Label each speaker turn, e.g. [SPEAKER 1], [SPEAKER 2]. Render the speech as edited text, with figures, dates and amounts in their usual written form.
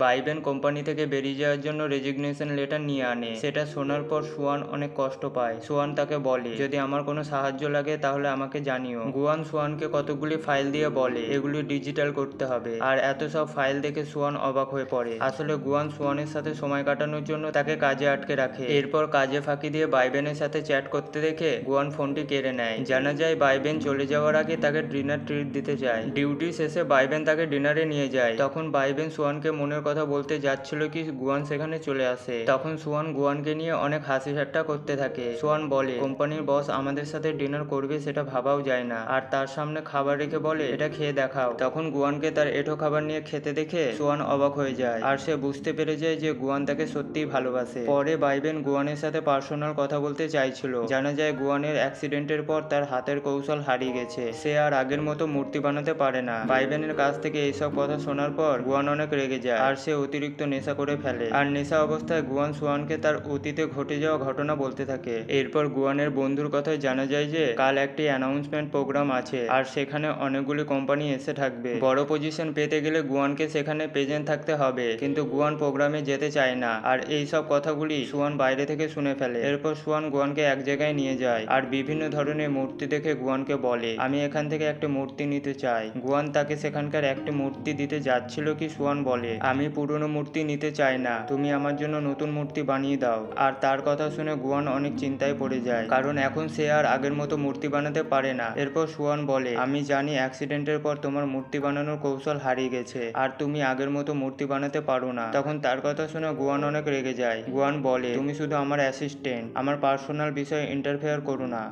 [SPEAKER 1] বাইবেন company থেকে বেরিয়ে যাওয়ার জন্য রেজিগনেশন লেটার নিয়ে আনে। সেটা শোনার পর সোয়ান অনেক কষ্ট পায়। সোয়ান তাকে বলে, যদি আমার কোনো সাহায্য লাগে তাহলে আমাকে জানিও। গুয়ান সোয়ানকে কতগুলি ফাইল দিয়ে বলে এগুলি ডিজিটাল করতে হবে, আর এত সব ফাইল দেখে সোয়ান অবাক হয়ে পড়ে। আসলে গুয়ান সোয়ানের সাথে সময় কাটানোর জন্য তাকে কাজে আটকে রাখে। এরপর কাজে ফাঁকি দিয়ে বাইবেনের সাথে চ্যাট করতে দেখে গুয়ান ফোনটি কেড়ে নেয়। জানা যায় বাইবেন চলে যাওয়ার আগে তাকে ডিনার ট্রিট দিতে চায়। ডিউটি শেষে বাইবেন তাকে ডিনারে নিয়ে যায়। তখন বাইবেন সোয়ানকে মনের কথা বলতে যাচ্ছিল কি গুয়ান সেখানে চলে আসে। তখন সোয়ান গুয়ানকে নিয়ে অনেক হাসি ঠাট্টা করতে থাকে। সোয়ান বলে, কোম্পানির বস আমাদের সাথে ডিনার করবে সেটা ভাবাও যায় না, আর তার সামনে খাবার রেখে বলে এটা খেয়ে দেখাও। তখন গুয়ানকে তার এঁঠো খাবার নিয়ে খেতে দেখে সোয়ান অবাক হয়ে যায়, আর সে বুঝতে পেরে যায় যে গুয়ান তাকে সত্যিই ভালোবাসে। পরে বাইবেন গুয়ানের সাথে পার্সোনাল কথা বলতে চাইছিল। জানা যায় গুয়ানের অ্যাক্সিডেন্টের পর তার হাতের কৌশল হারিয়ে গেছে, সে আর আগের মতো মূর্তি বানাতে পারে না। বাইবেনের কাছ থেকে এইসব কথা শোনার পর গুয়ান অনেক রেগে যায়, আর সে অতিরিক্ত নেশা করে ফেলে। আর নেশা অবস্থায় গুয়ান সোয়ানকে তার অতীতে ঘটে যাওয়া ঘটনা বলতে থাকে। এরপর গুয়ানের বন্ধুর কথায় জানা যায় যে কাল একটি অ্যানাউন্সমেন্ট প্রোগ্রাম আছে, আর সেখানে অনেকগুলি কোম্পানি এসে থাকবে। বড় পজিশন পেতে গেলে গুয়ানকে সেখানে প্রেজেন্ট থাকতে হবে, কিন্তু গুয়ান প্রোগ্রামে যেতে চায় না। আর এই সব কথাগুলি সোয়ান বাইরে থেকে শুনে ফেলে। এরপর সোয়ান গুয়ানকে এক জায়গায় নিয়ে যায়, আর বিভিন্ন ধরনের মূর্তি দেখে গুয়ানকে বলে, আমি এখান থেকে একটা মূর্তি নিতে চাই। গুয়ান তাকে সেখানকার একটি মূর্তি দিতে যাচ্ছিল কি সোয়ান বলে, আমি পুরনো মূর্তি নিতে চাই না, তুমি আমার জন্য নতুন মূর্তি বানিয়ে দাও। আর তার কথা শুনে গুয়ান অনেক চিন্তায় পড়ে যায়, কারণ এখন সে আর আগের মতো মূর্তি বানাতে পারে না। এরপর সোয়ান বলে, আমি জানি অ্যাক্সিডেন্টের পর তোমার মূর্তি বানানোর কৌশল হারিয়ে গেছে, আর তুমি আগের মতো মূর্তি বানাতে পারো না। তখন তার কথা শুনে গুয়ান অনেক রেগে যায়। গুয়ান বলে, তুমি শুধু আমার অ্যাসিস্ট্যান্ট, আমার পার্সোনাল বিষয়ে ইন্টারফেয়ার করো না।